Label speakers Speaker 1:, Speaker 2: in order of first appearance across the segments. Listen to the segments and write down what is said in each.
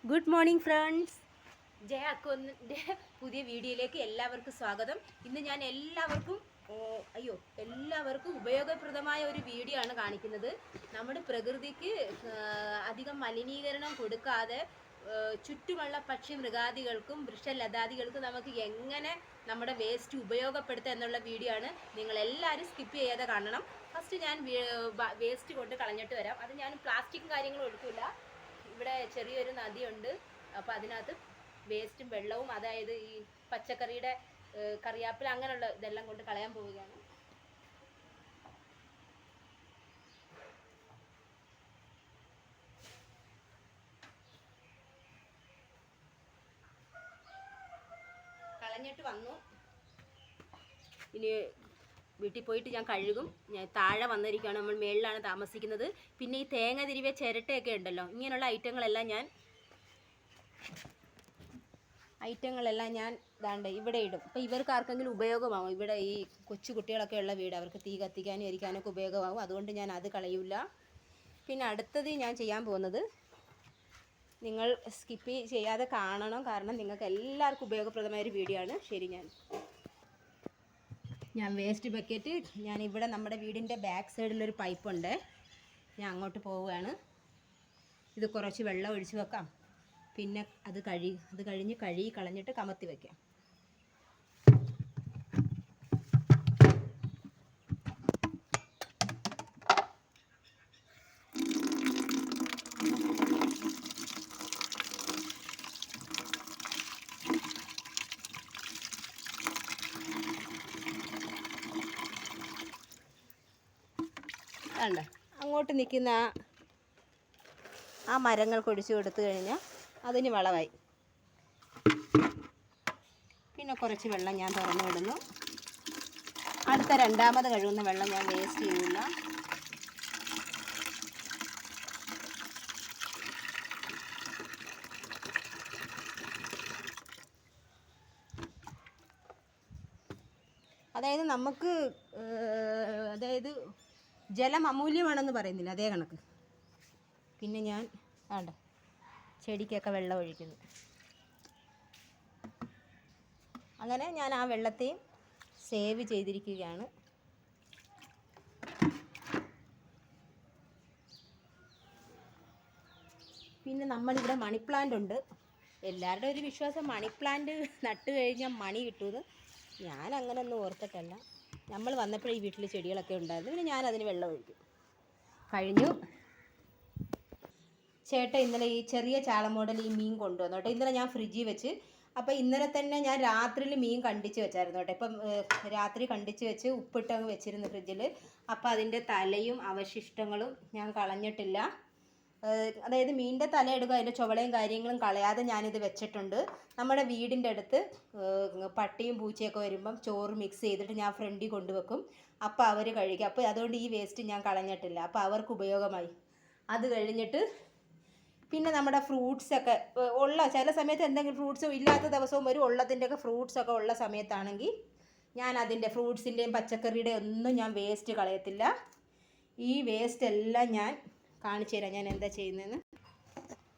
Speaker 1: Good morning friends. Jaya അക്കോന്നിൻ്റെ പുതിയ വീഡിയോയിലേക്ക് എല്ലാവർക്കും സ്വാഗതം. ഇന്ന് ഞാൻ എല്ലാവർക്കും ഉപയോഗപ്രദമായ ഒരു വീഡിയോ ആണ് കാണിക്കുന്നത്. നമ്മുടെ പ്രകൃതിക്ക് അധികം മലിനീകരണം കൊടുക്കാതെ ചുറ്റുമുള്ള പക്ഷി മൃഗാദികൾക്കും വൃക്ഷലതാദികൾക്കും നമുക്ക് എങ്ങനെ നമ്മുടെ വേസ്റ്റ് ഉപയോഗപ്പെടുത്താം എന്നുള്ള വീഡിയോ ആണ്. നിങ്ങളെല്ലാവരും സ്കിപ്പ് ചെയ്യാതെ കാണണം. ഫസ്റ്റ് ഞാൻ വേസ്റ്റ് കൊണ്ട് കളഞ്ഞിട്ട് വരാം. അത് ഞാൻ പ്ലാസ്റ്റിക്കും കാര്യങ്ങളും എടുക്കില്ല. ഇവിടെ ചെറിയൊരു നദിയുണ്ട്. അപ്പോൾ അതിനകത്ത് വേസ്റ്റും വെള്ളവും, അതായത് ഈ പച്ചക്കറിയുടെ കറിയാപ്പില അങ്ങനെയുള്ള ഇതെല്ലാം കൊണ്ട് കളയാൻ പോവുകയാണ്. കളഞ്ഞിട്ട് വന്നു. ഇനി വീട്ടിൽ പോയിട്ട് ഞാൻ കഴുകും. ഞാൻ താഴെ വന്നിരിക്കുകയാണ്. നമ്മൾ മേളിലാണ് താമസിക്കുന്നത്. പിന്നെ ഈ തേങ്ങ തിരിവെ ചിരട്ടയൊക്കെ ഉണ്ടല്ലോ, ഇങ്ങനെയുള്ള ഐറ്റങ്ങളെല്ലാം ഞാൻ ഇതാണ്ട് ഇവിടെ ഇടും. അപ്പോൾ ഇവർക്ക് ആർക്കെങ്കിലും ഉപയോഗമാകും. ഇവിടെ ഈ കൊച്ചു കുട്ടികളൊക്കെ ഉള്ള വീട്, അവർക്ക് തീ കത്തിക്കാനും എരിക്കാനൊക്കെ ഉപയോഗമാകും. അതുകൊണ്ട് ഞാൻ അത് കളയില്ല. പിന്നെ അടുത്തത് ഞാൻ ചെയ്യാൻ പോകുന്നത്, നിങ്ങൾ സ്കിപ്പ് ചെയ്യാതെ കാണണം, കാരണം നിങ്ങൾക്ക് എല്ലാവർക്കും ഉപയോഗപ്രദമായൊരു വീഡിയോ ആണ്. ശരി, ഞാൻ വേസ്റ്റ് ബക്കറ്റ് ഇവിടെ നമ്മുടെ വീടിൻ്റെ ബാക്ക് സൈഡിലൊരു പൈപ്പുണ്ട്. ഞാൻ അങ്ങോട്ട് പോവുകയാണ്. ഇത് കുറച്ച് വെള്ളം ഒഴിച്ച് വെക്കാം. പിന്നെ അത് കഴിഞ്ഞ് കഴുകി കളഞ്ഞിട്ട് കമത്തി വയ്ക്കാം. വേണ്ട, അങ്ങോട്ട് നിൽക്കുന്ന ആ മരങ്ങൾക്ക് ഒഴിച്ചു കൊടുത്തു കഴിഞ്ഞാൽ അതിന് വളമായി. പിന്നെ കുറച്ച് വെള്ളം ഞാൻ തുറന്നു വിടുന്നു. അടുത്ത രണ്ടാമത് കഴുകുന്ന വെള്ളം ഞാൻ വേസ്റ്റ് ചെയ്യില്ല. അതായത് നമുക്ക് ജലം അമൂല്യമാണെന്ന് പറയുന്നില്ല, അതേ കണക്ക്. പിന്നെ ഞാൻ ചെടിക്കൊക്കെ വെള്ളം ഒഴിക്കുന്നു. അങ്ങനെ ഞാൻ ആ വെള്ളത്തെയും സേവ് ചെയ്തിരിക്കുകയാണ്. പിന്നെ നമ്മളിവിടെ മണി പ്ലാന്റ് ഉണ്ട്. എല്ലാവരുടെയും ഒരു വിശ്വാസം മണി പ്ലാന്റ് നട്ട് കഴിഞ്ഞാൽ മണി കിട്ടുമെന്ന്. ഞാൻ അങ്ങനെയൊന്നും ഓർത്തിട്ടല്ല. നമ്മൾ വന്നപ്പോഴേ ഈ വീട്ടിൽ ചെടികളൊക്കെ ഉണ്ടായിരുന്നു. പിന്നെ ഞാനതിന് വെള്ളം ഒഴിക്കും. കഴിഞ്ഞു. ചേട്ടൻ ഇന്നലെ ഈ ചെറിയ ചാള മോഡൽ ഈ മീൻ കൊണ്ടുവന്നു കേട്ടോ. ഇന്നലെ ഞാൻ ഫ്രിഡ്ജിൽ വെച്ച്, അപ്പോൾ ഇന്നലെ തന്നെ ഞാൻ രാത്രിയിൽ മീൻ കണ്ടിച്ച് വെച്ചായിരുന്നു കേട്ടോ. ഇപ്പം രാത്രി കണ്ടിച്ച് വെച്ച് ഉപ്പിട്ടങ്ങ് വെച്ചിരുന്നു ഫ്രിഡ്ജിൽ. അപ്പോൾ അതിൻ്റെ തലയും അവശിഷ്ടങ്ങളും ഞാൻ കളഞ്ഞിട്ടില്ല. അതായത് മീനിൻ്റെ തല എടുക്കുക, അതിൻ്റെ ചുവളയും കാര്യങ്ങളും കളയാതെ ഞാനിത് വെച്ചിട്ടുണ്ട്. നമ്മുടെ വീടിൻ്റെ അടുത്ത് പട്ടിയും പൂച്ചയൊക്കെ വരുമ്പം ചോറ് മിക്സ് ചെയ്തിട്ട് ഞാൻ ഫ്രണ്ടിൽ കൊണ്ടുവെക്കും. അപ്പോൾ അവർ കഴിക്കും. അപ്പോൾ അതുകൊണ്ട് ഈ വേസ്റ്റ് ഞാൻ കളഞ്ഞിട്ടില്ല. അപ്പോൾ അവർക്ക് ഉപയോഗമായി. അത് കഴിഞ്ഞിട്ട് പിന്നെ നമ്മുടെ ഫ്രൂട്ട്സൊക്കെ ഉള്ള ചില സമയത്ത് എന്തെങ്കിലും ഫ്രൂട്ട്സും ഇല്ലാത്ത ദിവസവും വരും. ഉള്ളതിൻ്റെയൊക്കെ ഫ്രൂട്ട്സൊക്കെ ഉള്ള സമയത്താണെങ്കിൽ ഞാൻ അതിൻ്റെ ഫ്രൂട്ട്സിൻ്റെയും പച്ചക്കറിയുടെയും ഒന്നും ഞാൻ വേസ്റ്റ് കളയത്തില്ല. ഈ വേസ്റ്റ് എല്ലാം ഞാൻ കാണിച്ചു തരാം ഞാൻ എന്താ ചെയ്യുന്നതെന്ന്.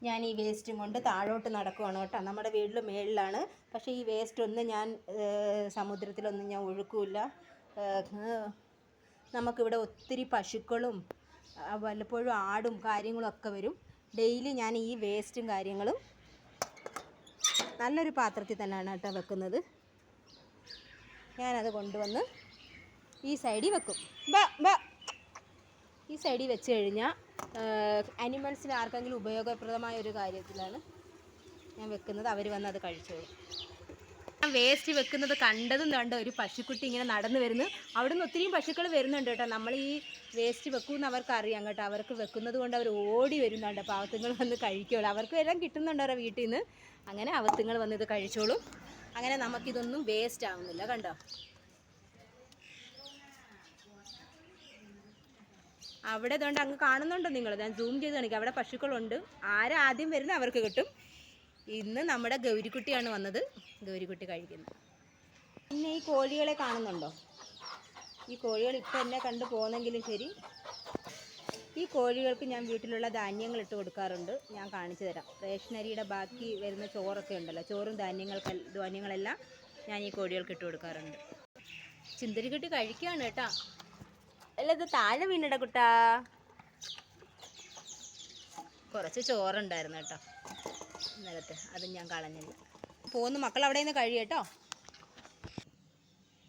Speaker 1: ഞാൻ ഈ വേസ്റ്റും കൊണ്ട് താഴോട്ട് നടക്കുവാണ് കേട്ടോ. നമ്മുടെ വീട്ടിൽ മേളിലാണ്. പക്ഷേ ഈ വേസ്റ്റ് ഒന്നും ഞാൻ സമുദ്രത്തിലൊന്നും ഞാൻ ഒഴുക്കില്ല. നമുക്കിവിടെ ഒത്തിരി പശുക്കളും വല്ലപ്പോഴും ആടും കാര്യങ്ങളൊക്കെ വരും. ഡെയിലി ഞാൻ ഈ വേസ്റ്റും കാര്യങ്ങളും നല്ലൊരു പാത്രത്തിൽ തന്നെയാണ് കേട്ടോ വെക്കുന്നത്. ഞാനത് കൊണ്ടുവന്ന് ഈ സൈഡിൽ വെക്കും. ഈ സൈഡിൽ വെച്ച് കഴിഞ്ഞാൽ അനിമൽസിന് ആർക്കെങ്കിലും ഉപയോഗപ്രദമായ ഒരു കാര്യത്തിലാണ് ഞാൻ വെക്കുന്നത്. അവർ വന്ന് അത് കഴിച്ചോളും. ഞാൻ വേസ്റ്റ് വെക്കുന്നത് കണ്ടതും കണ്ട ഒരു പശുക്കുട്ടി ഇങ്ങനെ നടന്നു വരുന്നു. അവിടെ നിന്ന് ഒത്തിരിയും പശുക്കൾ വരുന്നുണ്ട് കേട്ടോ. നമ്മൾ ഈ വേസ്റ്റ് വെക്കുമെന്ന് അവർക്ക് അറിയാം കേട്ടോ. അവർക്ക് വെക്കുന്നത് കൊണ്ട് അവർ ഓടി വരുന്നുണ്ട്. അപ്പോൾ അവത്തുങ്ങൾ വന്ന് കഴിക്കുള്ളൂ. അവർക്ക് എല്ലാം കിട്ടുന്നുണ്ട് അവരുടെ വീട്ടിൽ നിന്ന്. അങ്ങനെ അവത്തുങ്ങൾ വന്ന് ഇത് കഴിച്ചോളും. അങ്ങനെ നമുക്കിതൊന്നും വേസ്റ്റ് ആവുന്നില്ല. കണ്ടോ, അവിടെ ഇതുകൊണ്ട് അങ്ങ് കാണുന്നുണ്ടോ നിങ്ങൾ? ഞാൻ സൂം ചെയ്ത് കാണിക്കാം. അവിടെ പശുക്കളുണ്ട്. ആരാദ്യം വരുന്നത് അവർക്ക് കിട്ടും. ഇന്ന് നമ്മുടെ ഗൗരിക്കുട്ടിയാണ് വന്നത്. ഗൗരിക്കുട്ടി കഴിക്കുന്നു. പിന്നെ ഈ കോഴികളെ കാണുന്നുണ്ടോ? ഈ കോഴികൾ ഇപ്പം എന്നെ കണ്ടു പോകുന്നെങ്കിലും ശരി, ഈ കോഴികൾക്ക് ഞാൻ വീട്ടിലുള്ള ധാന്യങ്ങൾ ഇട്ട് കൊടുക്കാറുണ്ട്. ഞാൻ കാണിച്ചു തരാം. റേഷനരിയുടെ ബാക്കി വരുന്ന ചോറൊക്കെ ഉണ്ടല്ലോ, ചോറും ധാന്യങ്ങളെല്ലാം ഞാൻ ഈ കോഴികൾക്ക് ഇട്ട് കൊടുക്കാറുണ്ട്. ചുന്ദരി കുട്ടി കഴിക്കുകയാണ് കേട്ടോ. അല്ല, ഇത് താഴെ വീണിട കുട്ടാ. കുറച്ച് ചോറുണ്ടായിരുന്നു കേട്ടോ ഇന്നലത്തെ, അത് ഞാൻ കളഞ്ഞില്ല. പോകുന്നു മക്കൾ, അവിടെ നിന്ന് കഴിയട്ടോ.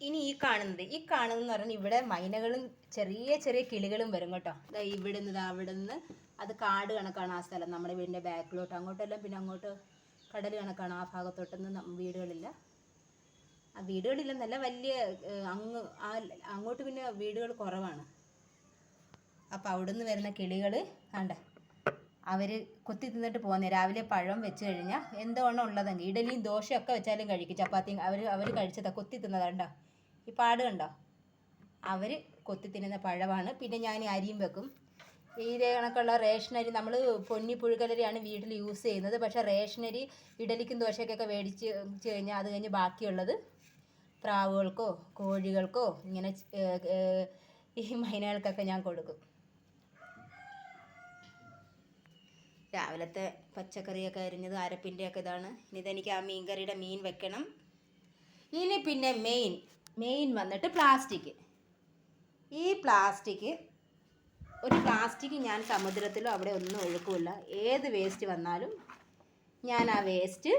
Speaker 1: ഇനി ഈ കാണുന്നതെന്ന് പറഞ്ഞാൽ ഇവിടെ മൈനകളും ചെറിയ ചെറിയ കിളികളും വരും കേട്ടോ. അവിടെ നിന്ന് അത് കാട് കണക്കാണ് ആ സ്ഥലം. നമ്മുടെ വീടിൻ്റെ ബാക്കിലോട്ട് അങ്ങോട്ടെല്ലാം, പിന്നെ അങ്ങോട്ട് കടൽ കണക്കാണ്. ആ ഭാഗത്തോട്ടൊന്നും വീടുകളില്ല. ആ വീടുകളില്ലെന്നല്ല, വലിയ അങ്ങോട്ട് പിന്നെ വീടുകൾ കുറവാണ്. അപ്പം അവിടുന്ന് വരുന്ന കിളികൾ കണ്ട, അവർ കൊത്തി തിന്നിട്ട് പോകുന്നേ. രാവിലെ പഴം വെച്ച് കഴിഞ്ഞാൽ എന്തോണം ഉള്ളതെങ്കിൽ ഇഡലിയും ദോശയൊക്കെ വെച്ചാലും കഴിക്കും. ചപ്പാത്തിയും അവർ കഴിച്ചതാ, കൊത്തി തിന്നതാ. കണ്ടോ ഈ പാട് കണ്ടോ? അവർ കൊത്തി തിന്നുന്ന പഴമാണ്. പിന്നെ ഞാൻ അരിയും വെക്കും. ഇതേ കണക്കുള്ള റേഷനരി, നമ്മൾ പൊന്നി പുഴുക്കലരിയാണ് വീട്ടിൽ യൂസ് ചെയ്യുന്നത്. പക്ഷേ റേഷനരി ഇഡലിക്കും ദോശയ്ക്കൊക്കെ മേടിച്ച് കഴിഞ്ഞാൽ അത് കഴിഞ്ഞ് ബാക്കിയുള്ളത് പ്രാവുകൾക്കോ കോഴികൾക്കോ ഇങ്ങനെ ഈ മൈനകൾക്കൊക്കെ ഞാൻ കൊടുക്കും. രാവിലത്തെ പച്ചക്കറിയൊക്കെ അരിഞ്ഞത് അരപ്പിൻ്റെയൊക്കെ ഇതാണ്. ഇനി ഇതെനിക്ക് ആ മീൻകറിയുടെ മീൻ വെക്കണം. ഇനി പിന്നെ മെയിൻ വന്നിട്ട് പ്ലാസ്റ്റിക്. ഈ ഒരു പ്ലാസ്റ്റിക് ഞാൻ സമുദ്രത്തിലോ അവിടെ ഒന്നും ഒഴുക്കില്ല. ഏത് വേസ്റ്റ് വന്നാലും ഞാൻ ആ വേസ്റ്റ്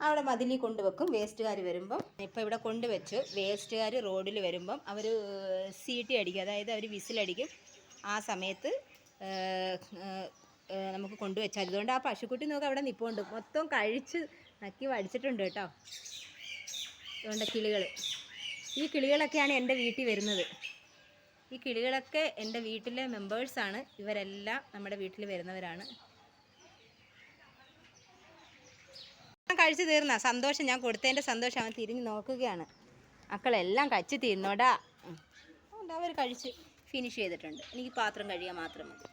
Speaker 1: അവിടെ മതിലിൽ കൊണ്ടുവെക്കും. വേസ്റ്റുകാർ വരുമ്പം, ഇപ്പോൾ ഇവിടെ കൊണ്ടുവച്ചു, വേസ്റ്റുകാർ റോഡിൽ വരുമ്പം അവർ സീട്ടി അടിക്കും, അതായത് അവർ വിസിലടിക്കും. ആ സമയത്ത് നമുക്ക് കൊണ്ടുവച്ചാൽ. അതുകൊണ്ട് ആ പശുക്കുട്ടി നോക്കി അവിടെ നിൽപ്പുണ്ട്, മൊത്തം കഴിച്ച് നക്കി വടിച്ചിട്ടുണ്ട് കേട്ടോ. അതുകൊണ്ട് ഈ കിളികളൊക്കെയാണ് എൻ്റെ വീട്ടിൽ വരുന്നത്. ഈ കിളികളൊക്കെ എൻ്റെ വീട്ടിലെ മെമ്പേഴ്സാണ്. ഇവരെല്ലാം നമ്മുടെ വീട്ടിൽ വരുന്നവരാണ്. കഴിച്ചു തീർന്ന സന്തോഷം, ഞാൻ കൊടുത്തതിൻ്റെ സന്തോഷം. അവൻ തിരിഞ്ഞ് നോക്കുകയാണ്. മക്കളെല്ലാം കഴിച്ച് തീർന്നോടാ. അവർ കഴിച്ച് ഫിനിഷ് ചെയ്തിട്ടുണ്ട്. എനിക്ക് പാത്രം കഴിയാൻ മാത്രം മതി.